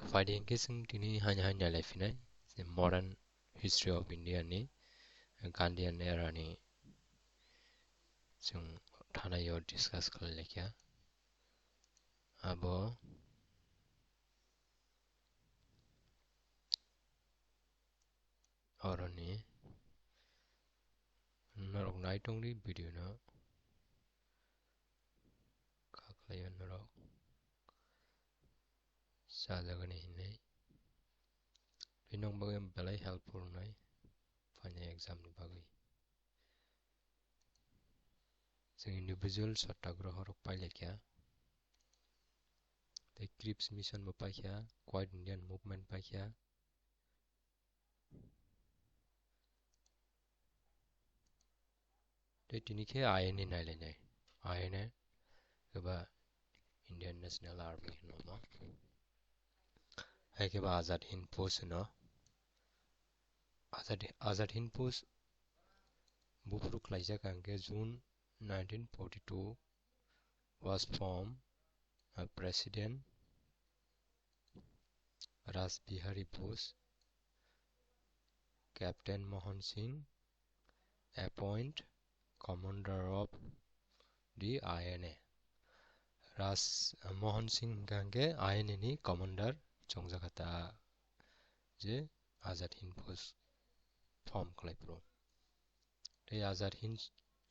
Finding kisung tini hanya lefine the modern history of India ni Gandhian era ni sung thana yo discuss kar lekya abo oroni narok naitong di video na kaklayan narok sajagani hinay pinong bagay balay helpful nai fanya exam ni bagay sing individual satyagraha rok pai lekya the Cripps mission mo pai kya Quiet Indian movement pai kya the tinike INA nai le nai INA kaba Indian National Army no ma hai kaba Azad Hind Force no Azad Hind Force bufru klaijak angke June 1942 was formed President Raj Bihari Bose Captain Mohan Singh appoint commander of the INA Raj Mohan Singh gange INA ni commander chongjakata je Azad Hind Force form khlaipro tei Azad Hind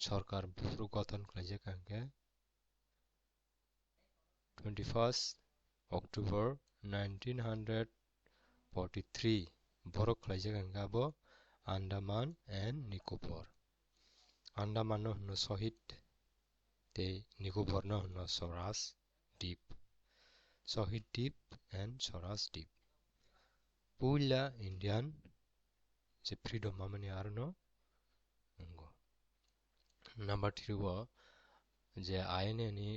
Sarkar bufru gothon khlaijak angke 21st October 1943 borok khlaijak angke abo Andaman and Nicobar Andaman no hno Shahid tei Nicobar no hno Swaraj Deep Shahid Deep and Swaraj Deep puila Indian je freedom amani arno ngo number 3 wo je INA ni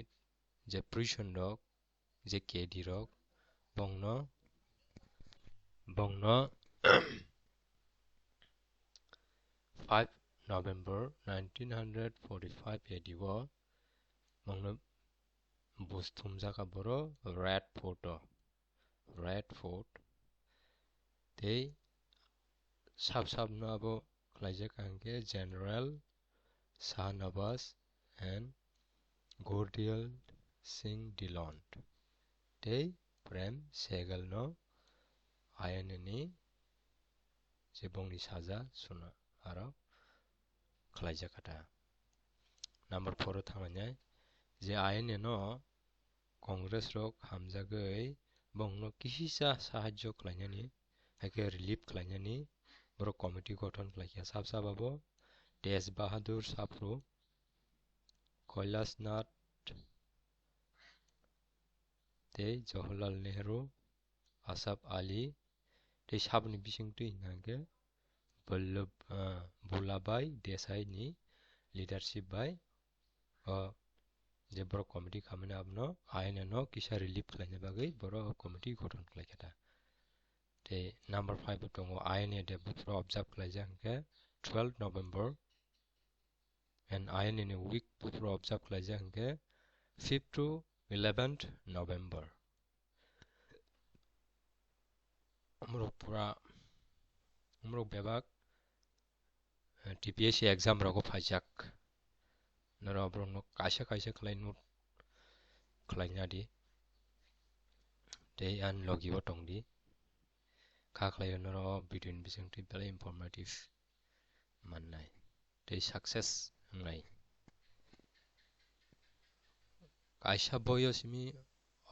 je prison rok je KD rok bongno 5 November 1945 AD wo bongno busthumjaka boro Red Fort tei sab no abo khlaijak angke General Shah Nawaz and Gurdial Singh Dhillon tei Prem Sehgal no INA ni je bongni saja suna aro khlaijakata number 4 o thangnai je INA no Congress rok hamjagoi bongno kisisa sahajjo khlainani haike relief khlainani boro committee gothon khlaikya sab abo Tej Bahadur Sapro Kailash Nath tei Jawaharlal Nehru Asaf Ali tei sabni bisingtwi hingkhe Bhullabhai Desai ni leadership bai je boro committee khamani abno INA no kisa relief khlaina bagwi boro committee gothon khlaikata tei number 5 o tongo INA de bufro observe khlaijak hingkhe 12 November and INA ni week bufro observe khlaijak hingkhe 5th to 11th November umrok bebak TPSC exam rogo phaijak noro obrokno kaisa khlai note khlaina di tei an logi o tongdi kha khlaio noro video ni bisingtwi belai informative mannai tei success hngnai kaisa boyo simi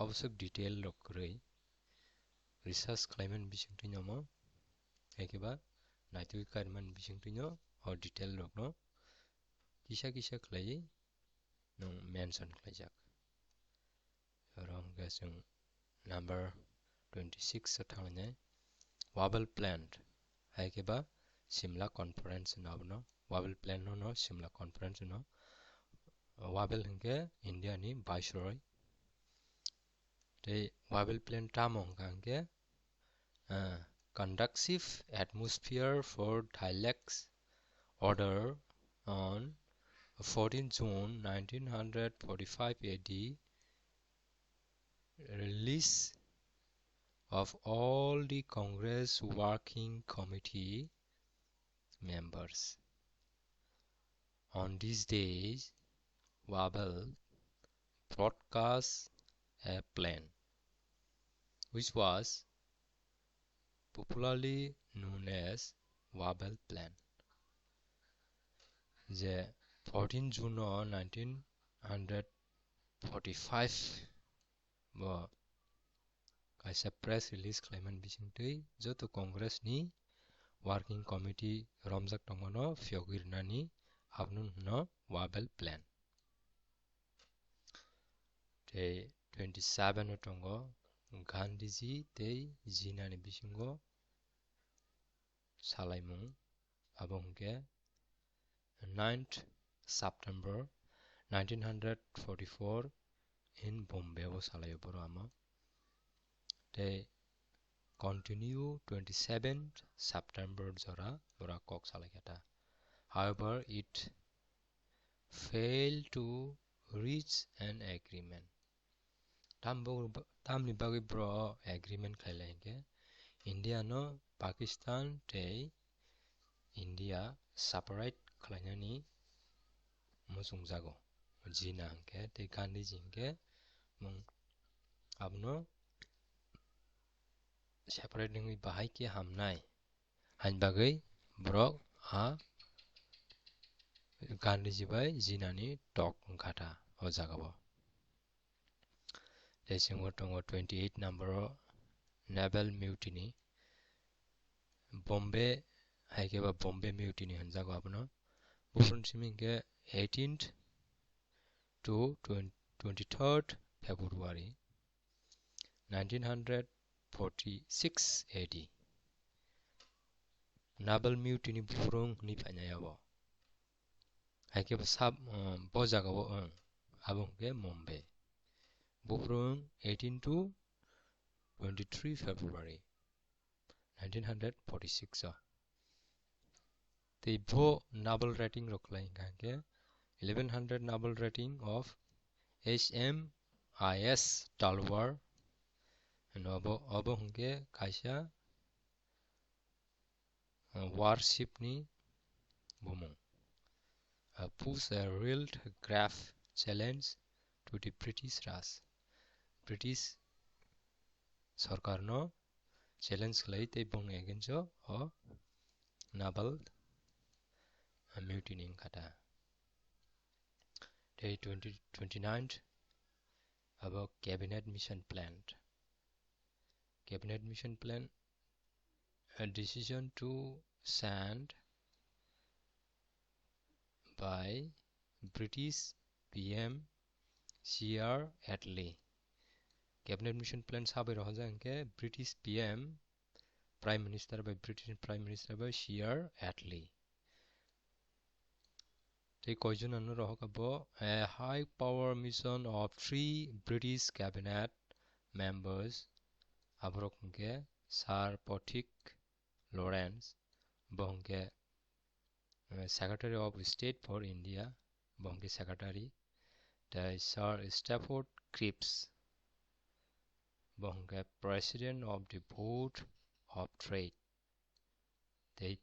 obosok detail rok kwrwi research khlaimani bisingtwi no haikeba naitwi karimani bisingtwi no o detail rok no kisa khlaiwi nong mention khlaijak rong gasung number 26 o thangnai Wabble Plant haikeba Simla Conference no Wabble Plant no Simla Conference no Wabble hingkhe India ni Viceroy tei Wabble Plant tamong hingkhe conducive atmosphere for dialects order on 14 June 1945 AD release of all the Congress Working Committee members. On these days, Wavell broadcast a plan which was popularly known as Wavell Plan. The 14 June 1945 kaisa press release claimant bisingtwi joto Congress ni Working Committee romjak tongmano fiogirnani abnun no Wavell Plan. Tei 27 tongo Gandhiji tei Jinani bisingo salaimung abongke 9th September 1944 in Bombay o salayo boro ama. They continue 27th September jora bora kok salaketa. However, it failed to reach an agreement. Tamni bagi bro agreement khailenge India no Pakistan te India separate khlainani musungjago jina hangke te Gandhi jingke mung abno separate ngi bahai ke hamnai hain bagai bro ha Gandhi jibai jinani talk ngkata o jagabo. Desingo tongo 28 number naval mutiny Bombay haike ba Bombay mutiny hanjago abno bufrun simingke 18th to 23rd February 1946 AD. Naval mutiny bufrung ni phanyayabo. Haike ba sab bojagabo abongke Mumbai. Bufrung 18 to 23 February 1946 The Bo naval rating roklai ganke 1100 naval rating of HMIS Talwar and obo hungke kaisa warship ni bomong pose a real grave challenge to the British Raj. British sarkar no challenge lai te bong against o naval mutiny kata. Day 29th about cabinet mission planned. Cabinet mission plan a decision to send by British PM C.R. Attlee. Cabinet mission plan sabai rohjangke British PM Prime Minister by British Prime Minister by C.R. Attlee. They koijon anu rohkabo a high power mission of 3 British cabinet members abrokke Sir Patrick Lawrence bongke Secretary of State for India bongke Secretary the Sir Stafford Cripps bongke President of the Board of Trade they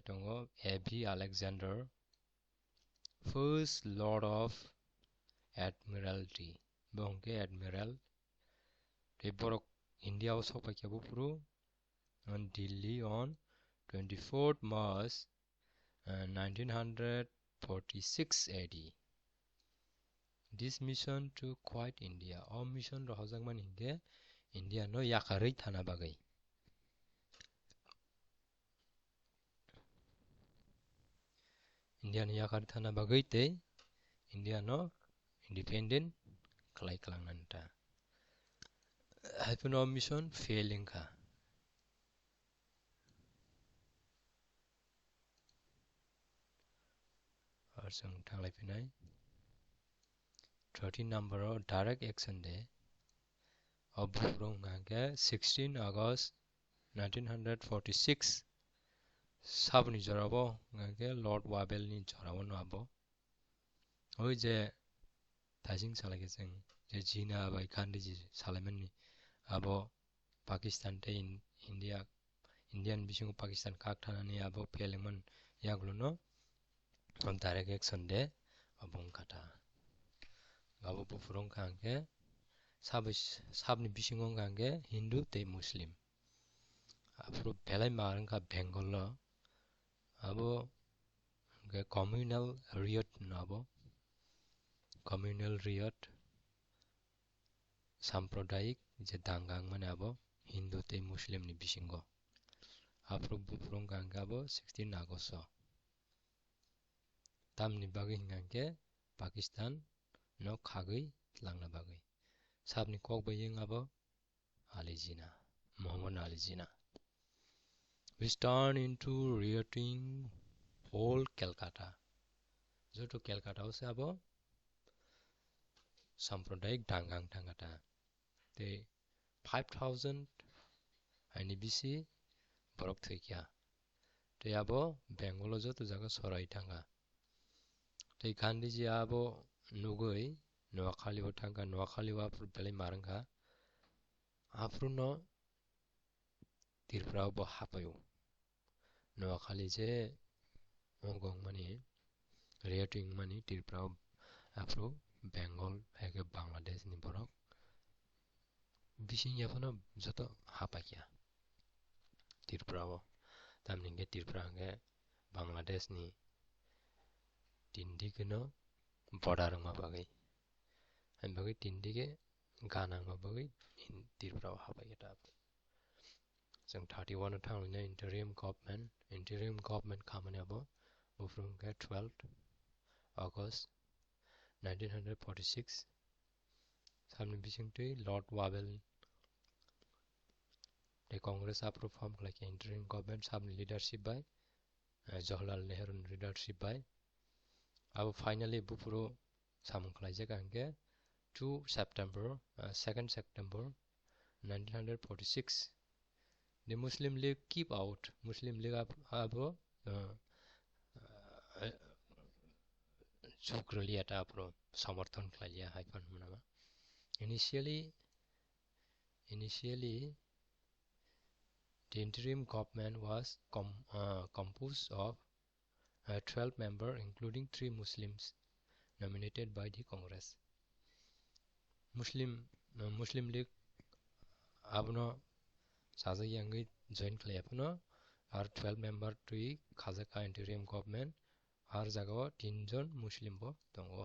tongo A.B. Alexander First Lord of Admiralty bongke Admiral they borok India o sopaikya bufru on Delhi on 24th March 1946 AD. This mission to quiet India. All mission rohjangman hingke India no yakarei thana bagai. India no yakarei thana bagai te India no independent kalai kalangnanta. Happen of mission failing ka. Arsang thanglai pinai 13 number of direct action day of Bufrung 16 August 1946 sabni jorabo Lord Wavell ni jorabo no abo oi je tajing salage jeng je jina bai Gandhiji salaiman ni abo Pakistan te Indian bising Pakistan kak thanani abo pelengman yagluno direct action de abong kata abo bufurong kangke sabni bising kangke Hindu te Muslim afro belai marang ka Bengal lo abo communal riot nabo communal riot সাম্প্রদায়িক যে দাঙ্গাং মানে আবো হিন্দু তে মুসলিম ni bisingo afro bufurong kangke abo 16 August tamni bagi hingangke Pakistan no khagui langna bagi sabni kok bayeng abo Ali Jinnah Muhammad Ali Jinnah which turned into rioting whole Calcutta joto Calcutta ose abo সাম্প্রদায়িক দাঙ্গাং থাঙ্গাটা তে 5000 আইনি BC বরক থৈকিয়া তে আবো বেঙ্গল যত জায়গা সরাই থাঙ্গা তে গান্ধীজি আবো নুগৈ নোয়াখালীও থাঙ্গা নোয়াখালীও আফ্রু বেলাই মারাঙ্গা আফ্রু ন ত্রিপুরাও ব হাপায়ু নোয়াখালী যে অগং মানে রেটিং মানে ত্রিপুরাও আফ্রু Bengal হেগে Bangladesh ni borok bising yafono joto hapakia ত্রিপুরাও tamninge ত্রিপুরাঙ্গে Bangladesh ni tindikeno border ma bagai am bagai tindike ganang ma bagai ত্রিপুরাও hapakia ta जों 31 थांना interim government खामानि abo bufurungke 12 August 1946 samni bisingtui Lord Wavell the Congress approved form like interim government samni leadership by Jawaharlal Nehru leadership by abo finally bufuro samung khlaije kangke 2nd September 1946 the Muslim League keep out Muslim League abo Chukruli at apro samarthon khlalia haifan munama initially the interim government was composed of 12 members including 3 Muslims nominated by the Congress Muslim League abno sajayangi join khlayapuno ar 12 member tui khajaka interim government ar jagao 3 jon Muslim bo tongo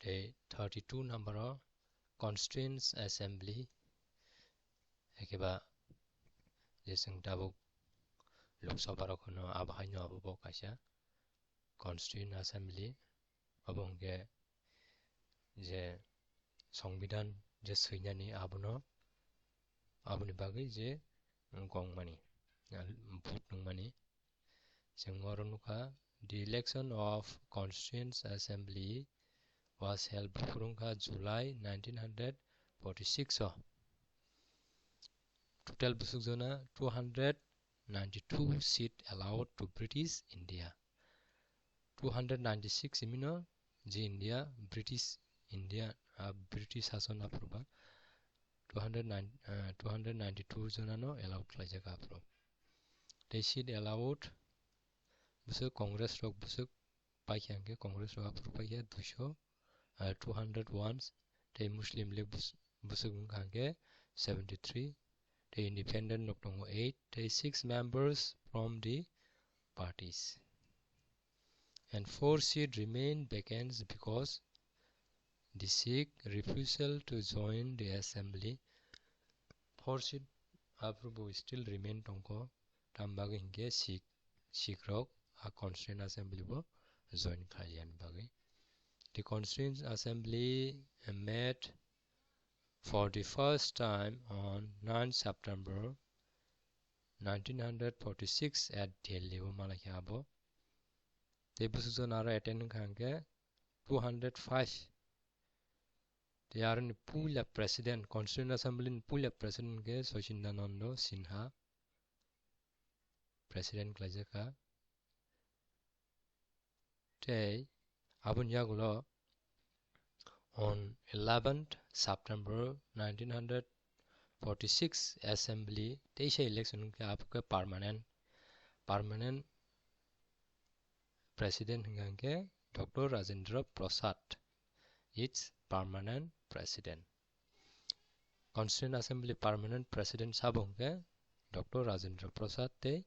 the 32 number of Constituent Assembly ekeba jesing dabuk Lok Sabha rokono abhaino abo kaisa Constituent Assembly abongke je সংবিধান যে সৈন্যানি aboni bagai je gongmani vote nungmani jengoronuka the election of Constituent Assembly was held bufurungka July 1946 total busukjona 292 seat allowed to British India 296 imino je India British Hasan apruba 292 jonano allowed khlaijaka apro they seat allowed busuk Congress rok busuk paikyange Congress rok apro paikya 201 they Muslim League busuk kangke 73 they independent rok tongo 8 they 6 members from the parties and 4 seats remain vacant because the Sikh refusal to join the assembly 4 seats approval still remain tonko tambagi hinge Sikh rok a Constituent Assembly bo join khalian bagi the Constituent Assembly met for the first time on 9 September 1946 at Delhi Malakabo they busukjon aro attend kangke 205 they are in pula president Constituent Assembly in pula president ke Sachindananda Sinha president klajaka te abun yagulo On 11th September 1946 Assembly तेईसे election के आपके permanent president के Dr. Rajendra Prasad. It's permanent president. Constituent Assembly permanent president sabong के Dr. Rajendra Prasad te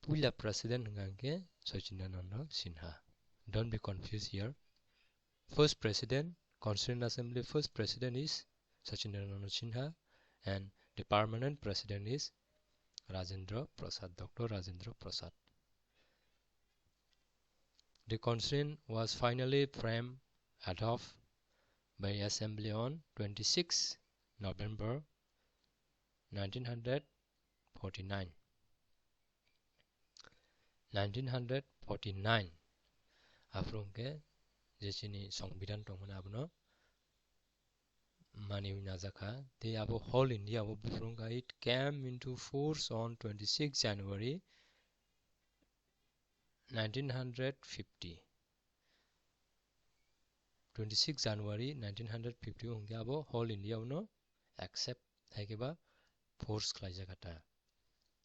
pula president के Sachindananda Sinha. Don't be confused here. First president, Constituent Assembly first president is Sachindananda Sinha, and the permanent president is Rajendra Prasad, Dr. Rajendra Prasad. The Constitution was finally framed adopted by Assembly on 26 November 1949. 1949 आफ्रोंके जेसिनी संविधान दंमोन आबनो मानिउ नाजाखा they abo whole India abo bufronga it came into force on 26 January 1950. 26 January 1950 होंगे abo whole India उनो accept थाइकेबा force खालायजागाता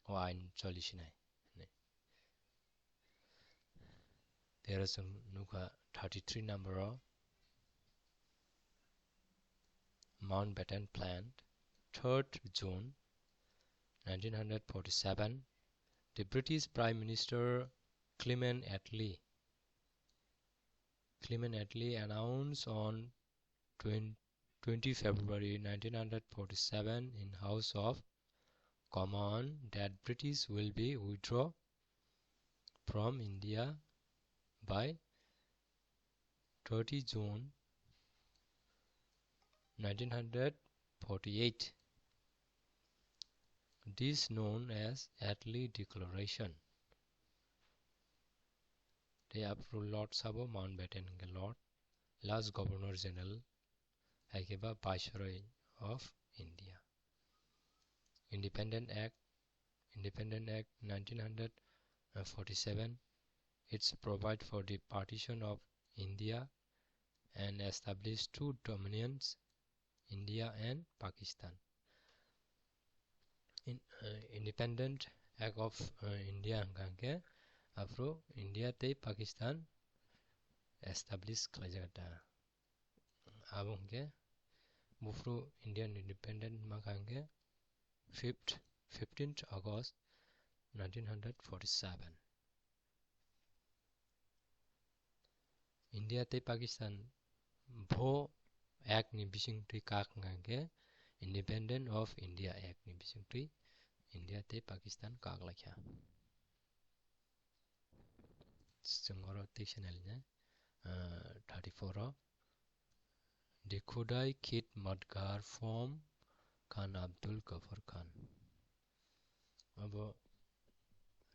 ओ आइन चलिसिनाय. There is a 33 number of Mountbatten Plan, 3rd June 1947. The British Prime Minister Clement Attlee announced on 20 February 1947 in House of Commons that British will be withdrawn from India by 30 June 1948. This known as Attlee Declaration. They approved Lord Sabo Mountbatten Lord, last Governor General, Hakeba Viceroy of India. Independent Act 1947. It's provide for the partition of India and establish two dominions, India and Pakistan. Independent Act of India hangange afro India te Pakistan establish kalajagata. Abongge bufro Indian independent makange 15th August 1947. India te Pakistan Bho Act ni bisingtui kakngange Independent of India Act ni bisingtui India te Pakistan kaklakya. Sengoro dictionary 34 The Khudai Kid Madgar from Khan Abdul Ghaffar Khan. Abo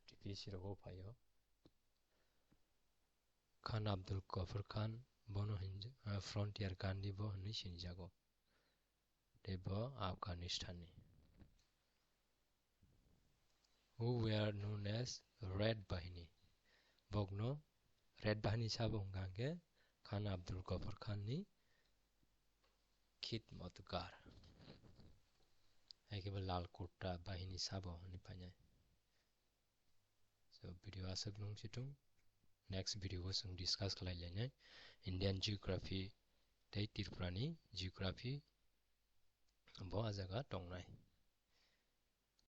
TPC rogo payo. Khan Abdul Ghaffar Khan bono hinja frontier Gandhi bo ni sinjago. Debo Afghanistan. Who were known as Red Bahini. Bogno Red Bahini sabo hangange Khan Abdul Ghaffar Khan ni Kid Madgar. Ekeba Lal Kota Bahini sabo ni panyai. So video asak nung situng. Next video was discuss kalainya Indian geography, Tripurani geography, bo ajaga tongnai.